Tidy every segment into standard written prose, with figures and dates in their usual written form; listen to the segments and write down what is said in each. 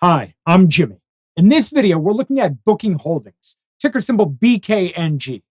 Hi, I'm Jimmy. In this video, we're looking at Booking Holdings, ticker symbol BKNG.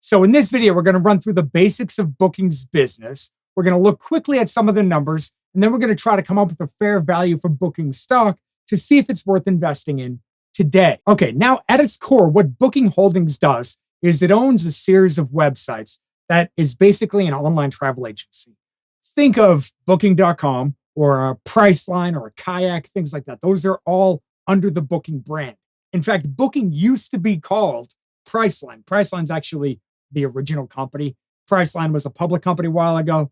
So in this video, we're going to run through the basics of Booking's business. We're going to look quickly at some of the numbers, and then we're going to try to come up with a fair value for Booking stock to see if it's worth investing in today. Okay, now at its core, what Booking Holdings does is it owns a series of websites that is basically an online travel agency. Think of Booking.com or a Priceline or a Kayak, things like that. Those are all under the Booking brand. In fact, Booking used to be called Priceline. Priceline's actually the original company. Priceline was a public company a while ago.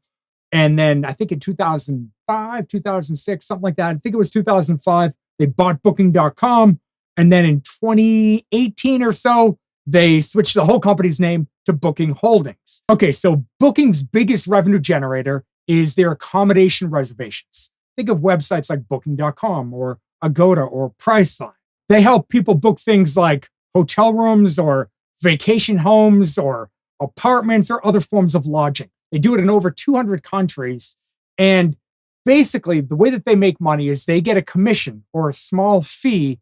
And then I think in 2005, 2006, something like that. I think it was 2005, they bought Booking.com. And then in 2018 or so, they switched the whole company's name to Booking Holdings. Okay, so Booking's biggest revenue generator is their accommodation reservations. Think of websites like Booking.com or Agoda or Priceline. They help people book things like hotel rooms or vacation homes or apartments or other forms of lodging. They do it in over 200 countries. And basically, the way that they make money is they get a commission or a small fee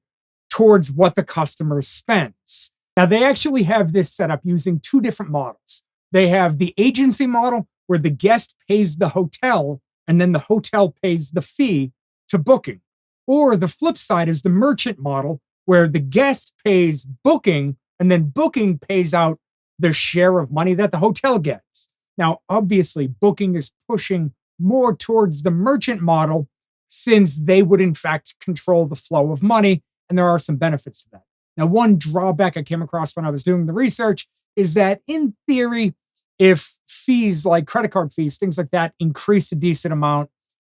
towards what the customer spends. Now, they actually have this set up using two different models. They have the agency model, where the guest pays the hotel and then the hotel pays the fee to Booking. Or the flip side is the merchant model, where the guest pays Booking and then Booking pays out the share of money that the hotel gets. Now, obviously, Booking is pushing more towards the merchant model since they would, in fact, control the flow of money, and there are some benefits to that. Now, one drawback I came across when I was doing the research is that, in theory, if fees like credit card fees, things like that, increase a decent amount,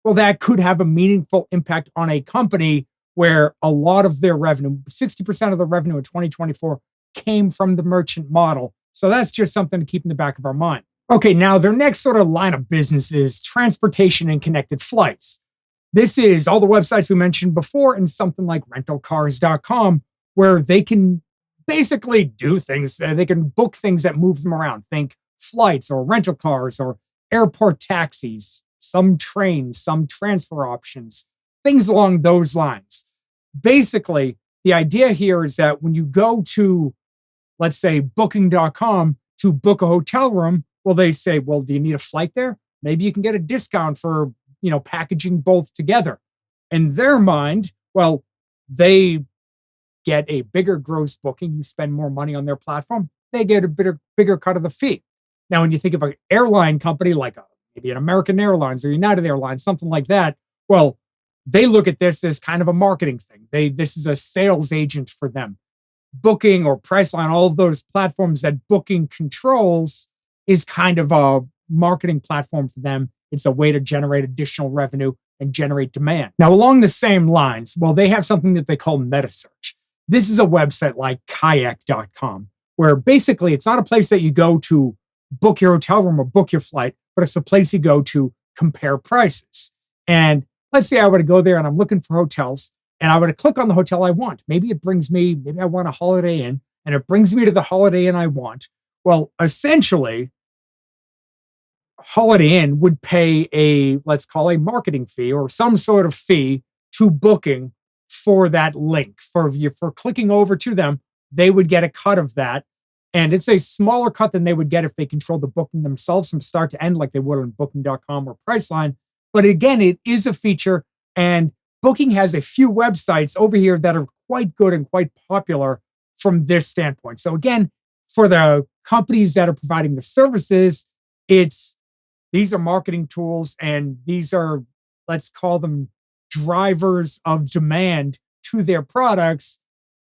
well, that could have a meaningful impact on a company where a lot of their revenue, 60% of the revenue in 2024, came from the merchant model. So that's just something to keep in the back of our mind. Okay, now their next sort of line of business is transportation and connected flights. This is all the websites we mentioned before and something like rentalcars.com, where they can basically do things. They can book things that move them around. Think flights or rental cars or airport taxis, some trains, some transfer options, things along those lines. Basically, the idea here is that when you go to, let's say, booking.com to book a hotel room, well, they say, well, do you need a flight there? Maybe you can get a discount for, packaging both together. In their mind, well, they get a bigger gross booking. You spend more money on their platform, they get a bigger cut of the fee. Now, when you think of an airline company like maybe an American Airlines or United Airlines, something like that, well, they look at this as kind of a marketing thing. This is a sales agent for them. Booking or Priceline, all of those platforms that Booking controls, is kind of a marketing platform for them. It's a way to generate additional revenue and generate demand. Now, along the same lines, well, they have something that they call Metasearch. This is a website like kayak.com, where basically it's not a place that you go to book your hotel room or book your flight, but it's a place you go to compare prices. And let's say I were to go there and I'm looking for hotels and I were to click on the hotel I want. Maybe I want a Holiday Inn, and it brings me to the Holiday Inn I want. Well, essentially, Holiday Inn would pay let's call a marketing fee or some sort of fee to Booking for that link. For clicking over to them, they would get a cut of that. And it's a smaller cut than they would get if they controlled the booking themselves from start to end, like they would on Booking.com or Priceline. But again, it is a feature, and Booking has a few websites over here that are quite good and quite popular from this standpoint. So again, for the companies that are providing the services, these are marketing tools, and these are, let's call them, drivers of demand to their products.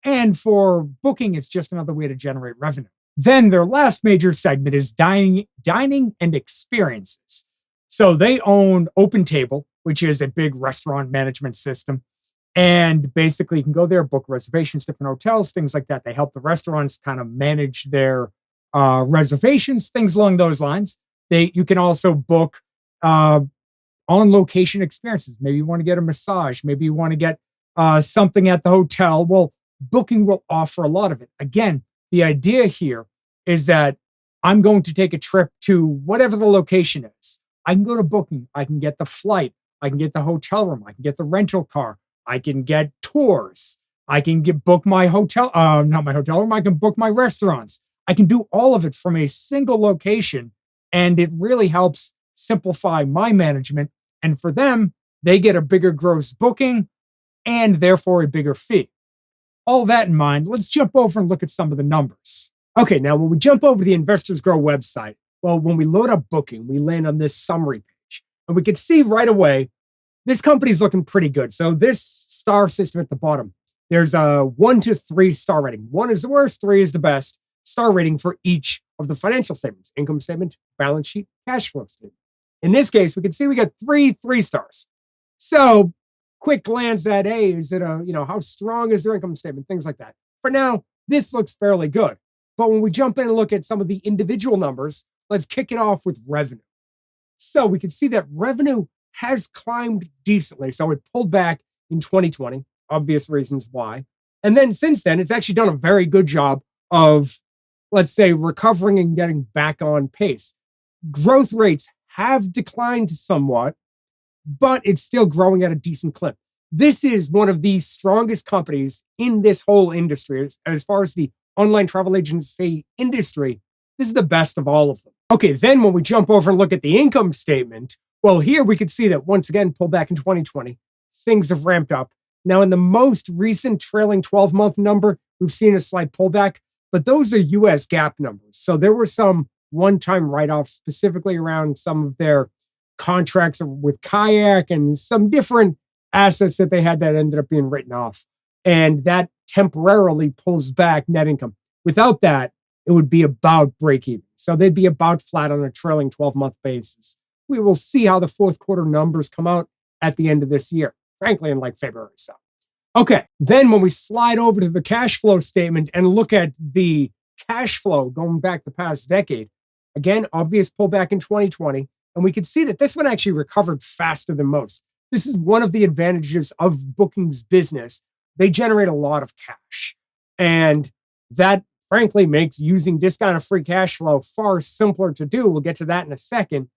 And for Booking, it's just another way to generate revenue. Then their last major segment is dining and experiences. So they own OpenTable, which is a big restaurant management system. And basically, you can go there, book reservations, different hotels, things like that. They help the restaurants kind of manage their reservations, things along those lines. You can also book on-location experiences. Maybe you want to get a massage. Maybe you want to get something at the hotel. Well, Booking will offer a lot of it. Again, the idea here is that I'm going to take a trip to whatever the location is. I can go to Booking. I can get the flight. I can get the hotel room. I can get the rental car. I can get tours. I can book my hotel, not my hotel room. I can book my restaurants. I can do all of it from a single location. And it really helps simplify my management. And for them, they get a bigger gross booking and therefore a bigger fee. All that in mind, let's jump over and look at some of the numbers. Okay, now when we jump over to the Investors Grow website, well, when we load up booking, we land on this summary page. And we can see right away, this company's looking pretty good. So this star system at the bottom, there's a 1 to 3 star rating. 1 is the worst, 3 is the best star rating for each of the financial statements: income statement, balance sheet, cash flow statement. In this case, we can see we got 3 stars. So quick glance at, hey, is it how strong is their income statement? Things like that. For now, this looks fairly good. But when we jump in and look at some of the individual numbers, let's kick it off with revenue. So we can see that revenue has climbed decently. So it pulled back in 2020, obvious reasons why. And then since then, it's actually done a very good job of, let's say, recovering and getting back on pace. Growth rates have declined somewhat, but it's still growing at a decent clip. This is one of the strongest companies in this whole industry. As far as the online travel agency industry, this is the best of all of them. Okay, then when we jump over and look at the income statement, well, here we could see that once again, pulled back in 2020, things have ramped up. Now, in the most recent trailing 12-month number, we've seen a slight pullback, but those are US GAAP numbers. So there were some one-time write-offs specifically around some of their contracts with Kayak and some different assets that they had that ended up being written off. And that temporarily pulls back net income. Without that, it would be about break even. So they'd be about flat on a trailing 12-month basis. We will see how the fourth quarter numbers come out at the end of this year, frankly, in like February. So, okay. Then when we slide over to the cash flow statement and look at the cash flow going back the past decade, again, obvious pullback in 2020. And we can see that this one actually recovered faster than most. This is one of the advantages of Booking's business. They generate a lot of cash. And that, frankly, makes using discounted free cash flow far simpler to do. We'll get to that in a second.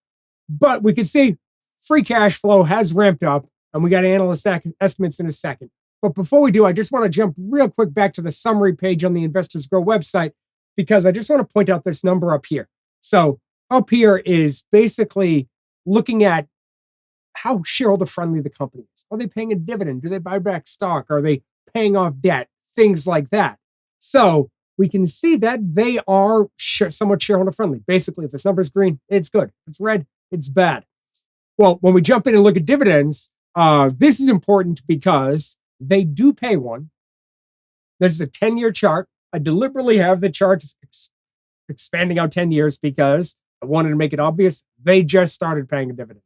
But we can see free cash flow has ramped up, and we got analyst estimates in a second. But before we do, I just want to jump real quick back to the summary page on the Investors Grow website, because I just want to point out this number up here. So up here is basically looking at how shareholder friendly the company is. Are they paying a dividend? Do they buy back stock? Are they paying off debt? Things like that. So we can see that they are somewhat shareholder friendly. Basically, if this number is green, it's good. If it's red, it's bad. Well, when we jump in and look at dividends, this is important because they do pay one. There's a 10-year chart. I deliberately have the chart expanding out 10 years because I wanted to make it obvious. They just started paying a dividend.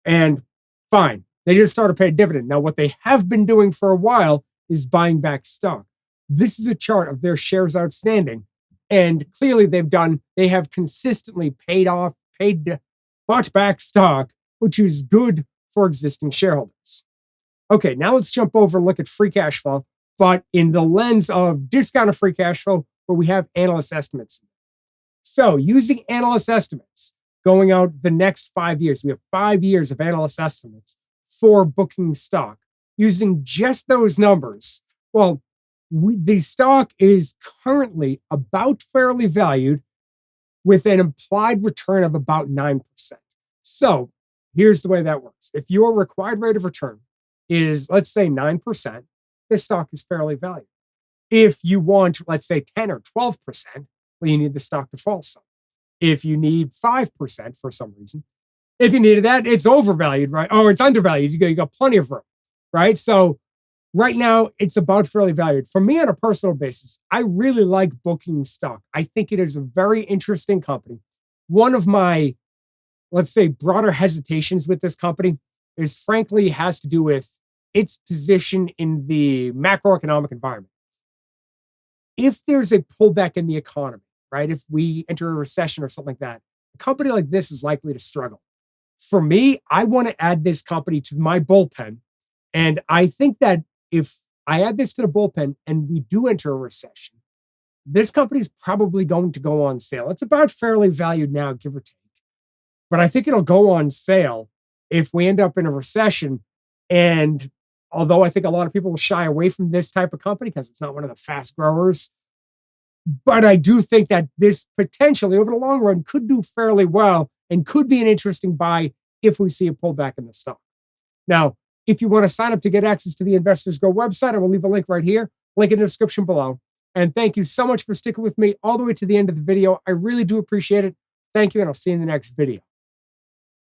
And fine, they just started paying a dividend. Now, what they have been doing for a while is buying back stock. This is a chart of their shares outstanding. And clearly they have consistently bought back stock, which is good for existing shareholders. Okay, now let's jump over and look at free cash flow, but in the lens of discounted free cash flow, where we have analyst estimates. So using analyst estimates going out the next 5 years, we have 5 years of analyst estimates for Booking stock. Using just those numbers, well, the stock is currently about fairly valued with an implied return of about 9%. So here's the way that works. If your required rate of return is, let's say, 9%, this stock is fairly valued. If you want, let's say, 10 or 12%, well, you need the stock to fall some. If you need 5% for some reason, if you needed that, it's overvalued, right? Or it's undervalued. You got plenty of room, right? So right now, it's about fairly valued. For me, on a personal basis, I really like Booking stock. I think it is a very interesting company. One of my, let's say, broader hesitations with this company is, frankly, has to do with its position in the macroeconomic environment. If there's a pullback in the economy, right? If we enter a recession or something like that, a company like this is likely to struggle. For me, I want to add this company to my bullpen. And I think that if I add this to the bullpen and we do enter a recession, this company is probably going to go on sale. It's about fairly valued now, give or take. But I think it'll go on sale if we end up in a recession. And Although I think a lot of people will shy away from this type of company because it's not one of the fast growers. But I do think that this potentially over the long run could do fairly well and could be an interesting buy if we see a pullback in the stock. Now, if you want to sign up to get access to the Investors Go website, I will leave a link right here, link in the description below. And thank you so much for sticking with me all the way to the end of the video. I really do appreciate it. Thank you, and I'll see you in the next video.